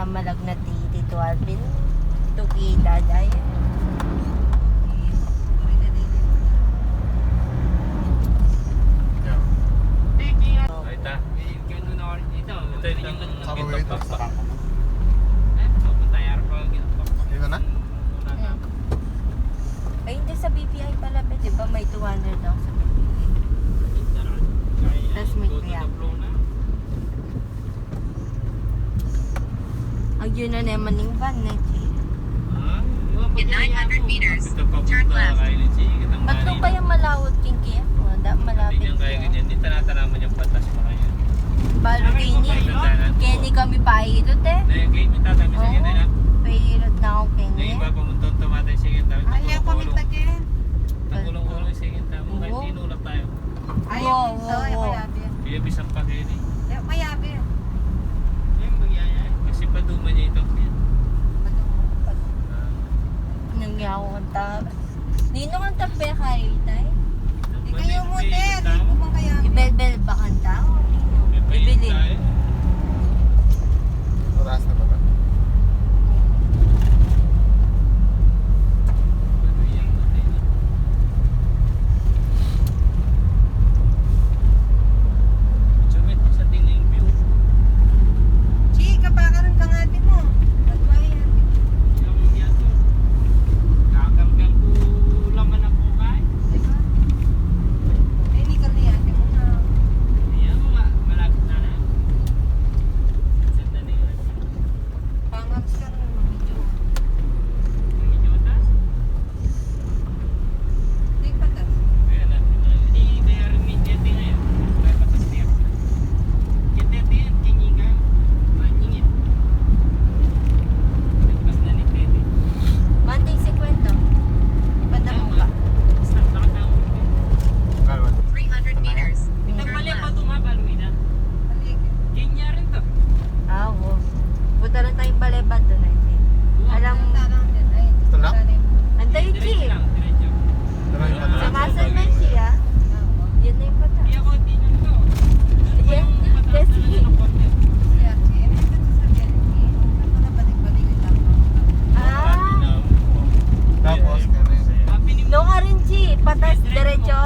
malagnat dito Alvin. Tukila dahil. Ay, hindi sa BPI pala, di ba? May 200 lang sa BPI. Tapos may kaya. Ang yun na naman yung van na In 900 meters, turn left. Ba't nung kaya malawot king kaya? Malapit Hindi kaya ganyan. Hindi tanatanaman yung patas mga yan. Balo Kenny kami pailot eh. Kaya may tatami sa ganyan na. Pailot na ako Kenny. Nang iba pamuntong tumatay sa ganyan. Ayaw kami tagin. Tagulong-ulong sa ganyan. Kahit tinulak tayo. Ayaw ito, ayaw mayabi. Kaya bisang pa kayo eh. Ayaw mayabi. Ayun, magyayay. Kasi paduman niya ito. Nangyaw kong taba. Nino kang tabi kayo tayo? Ikayo mo din. Hindi mo kaya. Ibel-bel ba kanta? O nino? Ibili. Oras na ba ba? Sumit sa tingin view. Chika, pakaroon ka nga din mo. Nagbayan. Kakambang ko laman ako kay. Diba? Eh, hindi ka niya. Hindi mo na. Yan, malapit na na. Sandali nga. Pangaps ka rin mo. Medyo. Medyo mata. Hindi patas. Ayan na. Hindi kaya remediate ngayon. Kaya patas niya. Kita din, kinyigan. Manyingin. Nagpas na ni Tete. Monday si Kwento. Banda mo ba? Stop na katawag. Kalma. 300 meters. Nagmali pa tumaba, Luina. Paligid. Kenya rin to. Ah, oo. Punta lang tayong balebad doon I think. Alam mo, Tarang din. Ay, Ito lang? anday Diretso Chi. lang, diretso. Ito lang yung Sa patas. Masan man siya. Yan na yung pata. Hindi ako tinang to. Yan, kasi. Ah, Tapos, no nga rin Chi. Patas, diretso.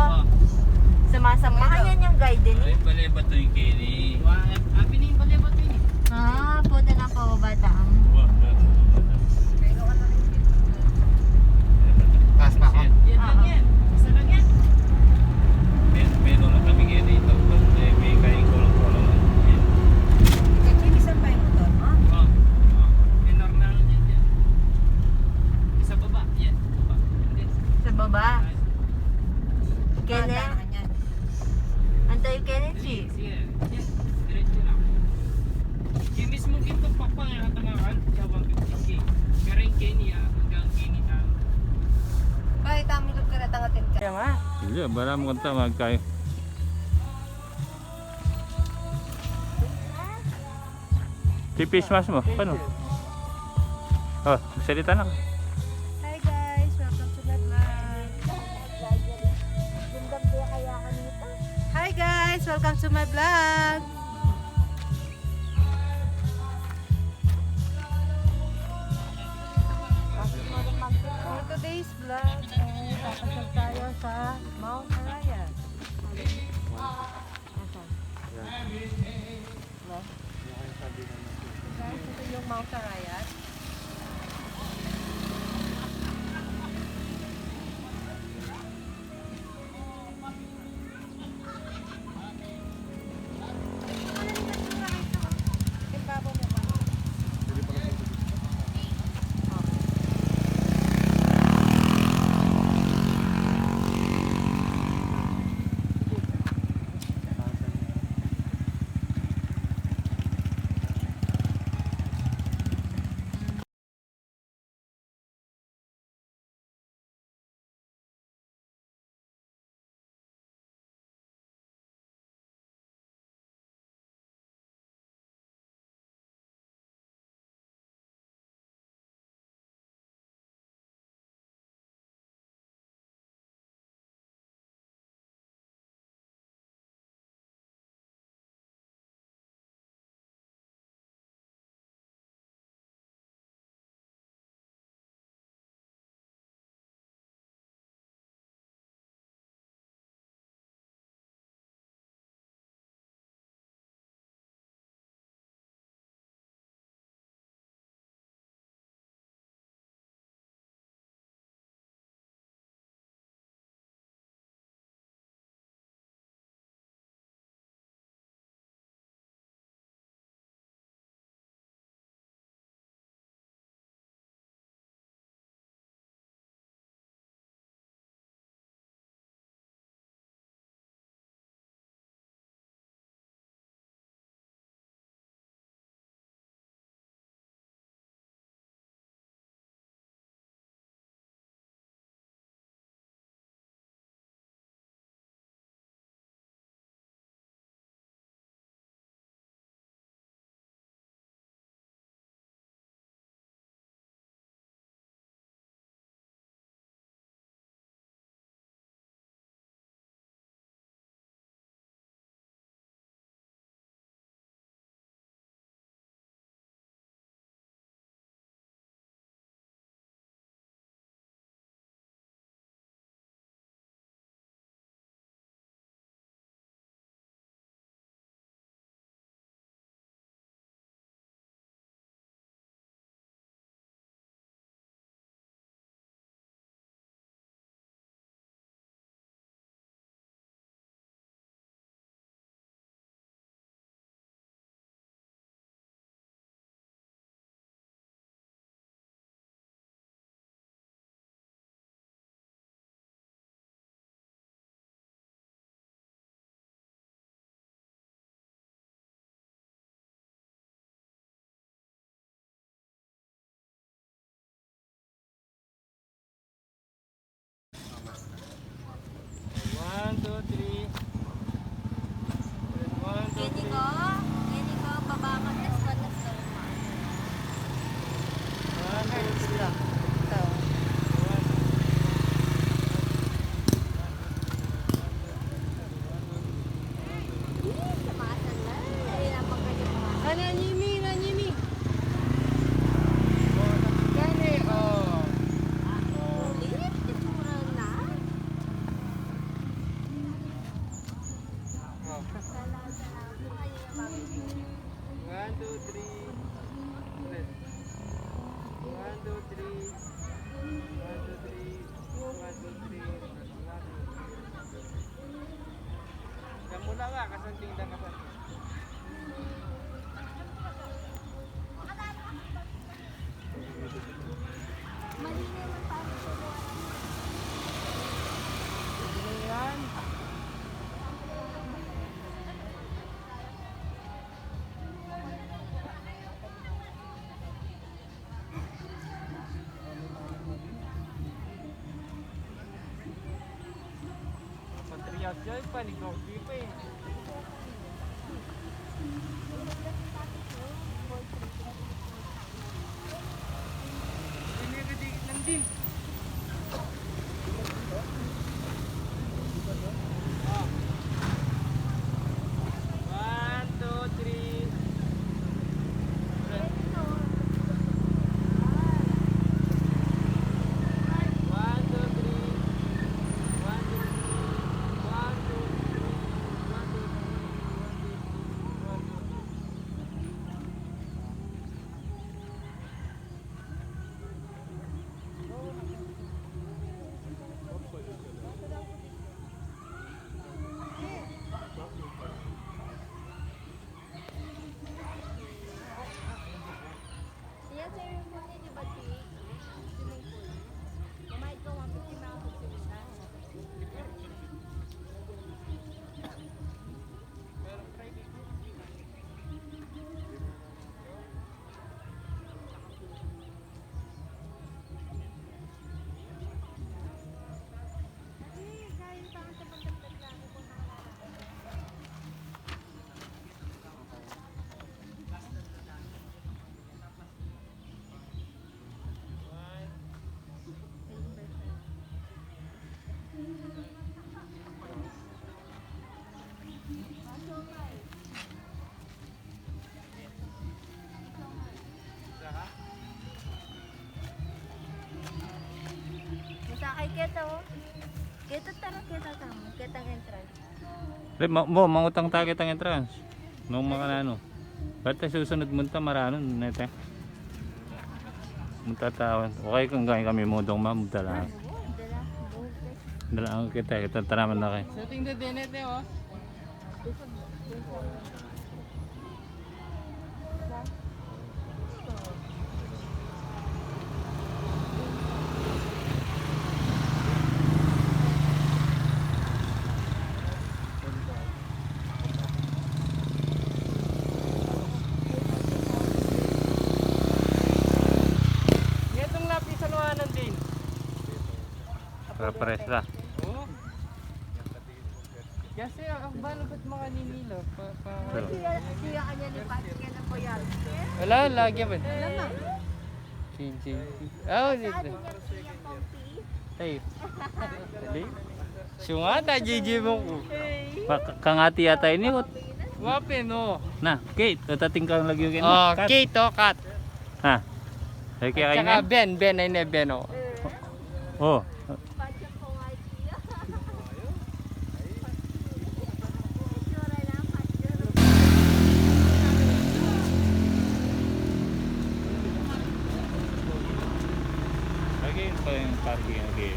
Sumasamahan yan yung guide din Ay, eh. bali ba ito yung Kenny? Happy na yung bali ba ito yun? Ah, punta na pa babataang. taas na ako. Yan lang yan. Isa lang yan. Pero lang kami ngayon dito. May kain kolong-kolong. Yan. Oh. Minor na lang yan. Yan. Isa baba. Yan. Baba. Hindi. Sa baba. Kene? Antay yung Kene Chi. Sige. Yan. Diretso lang. Yung mismo ginto pakpang yung katangakan. Siya 150K. Pero yung Kenny hanggang Kenny tayo. Kaya nga. Iya, bara mo kanta magkay. Tipis mas mo, paano? Oh, salita na. Hi guys, welcome to my vlog. Hi guys, welcome to my vlog. For today's vlog, papasal tayo sa Mount Arayat. Guys, ito yung Mount Arayat. 2, 3. Rest. 1, 2, 3. 1, 2, 3. 1, 2, 3. 1, 2, 3. Kamula ka, kasanting na kasanting. Mali naman parang sa Yan. Patriot dyan pa, ni Gopi pa eh. Hindi ka dikit lang din. Oh. 1, 2, 3. Rest. 1, 2, 3. 1, 2, 3. 1, 2, 3. 1, 2, 3. 1, 2, 3. Yan sa yung muna, di ba, Chi? Swimming pool. Mamahit ka 150 na ako sa Masakay kita, oh. Kita tara, kita tamo. Kita ang entrance. Mo, mangutang target ang entrance. Nung mga ano. Ba't tayo susunod munta marano nete? Munta tawon. Okay kung gawin kami mudong ma'am, dala. Dala. Buhok. Dala ang kita taraman na kayo. Setting the dinet eh oh. Itong lapis sa luhanan din. Pares la. Oo. Kasi ang balo ba't mga ninilo? Siya kanya ni Patrick na po yan. Wala, lagi ba? Wala na. Chin. Oh, Sa dito. atin yung siya pompi. Hey. Dali. Sungata, JJ mo ko. Kangati yata ini ut. Wapin, oh. Na, Kate, tatating kang lagi yung Oh, Kate, oh, Kat. Ha. Ay kaya kayo Tsaka na? Ben ay na Ben, oh. Oh. Patrick po nga siya. Sura lang, Patrick. Lagi pa yung parking lagi.